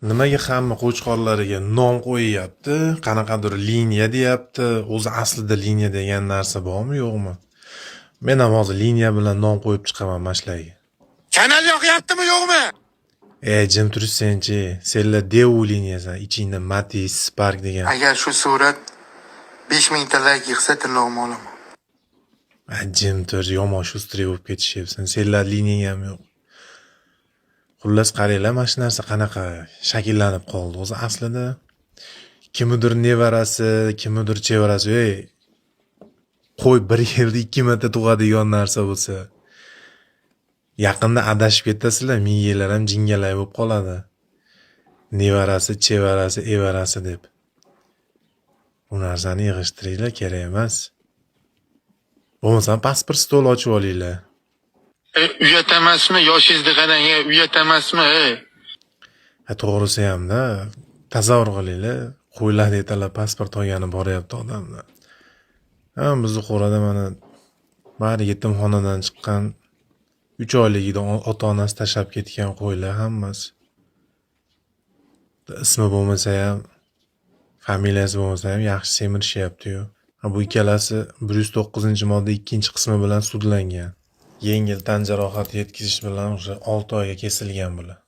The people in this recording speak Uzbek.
Nimaga hamma qo'chqorlariga nom qo'yyapti, qanaqadir liniya deyapti. O'zi aslida liniya degan narsa bormi, yo'qmi? Men ham hozir liniya bilan nom qo'yib chiqaman mashlarga. Kanal yoqyaptimi yo'qmi? Jim turishsenchi, senlar Devu liniyasan, ichingda Matiz, Spark degan. Agar shu surat 5000 ta like yig'sa tirnog'im olaman. Jim tur, yomon shustri bo'lib ketishyapsan. Senlar liniyang ham yo'q. Xullas qaranglar, mana shu narsa qanaqa shakllanib qoldi. O'zi aslida kimnidir nevarasi, kimnidir chevarasi, qo'y bir yilda 2 marta tug'adigan narsa bo'lsa, yaqinda adashib ketasizlar, miyalar ham jingalay bo'lib qoladi. Nevarasi, chevarasi, evarasi deb. Bu narsani yig'ishtiringlar, kerak emas. Bo'lmasa pasport stol ochib olinglar. Uyat emasmi? Yoshingizni qarang, uyat emasmi? To'g'risi hamda tasavvur qilinglar, qo'ylar yetalab pasport olgani boryapti odamlar. Bizni qo'rada mana bari yetimxonadan chiqqan 3 oyligida ota-onasi tashlab ketgan qo'ylar hammasi. Ismi bo'lmasa ham, familiyasi bo'lmasa ham yaxshi semirishyapti-yu. Bu ikkalasi 109-modda 2-qismi bilan sudlangan. Yengil tan jarohati yetkazish bilan o'sha 6 oyga kesilgan bular.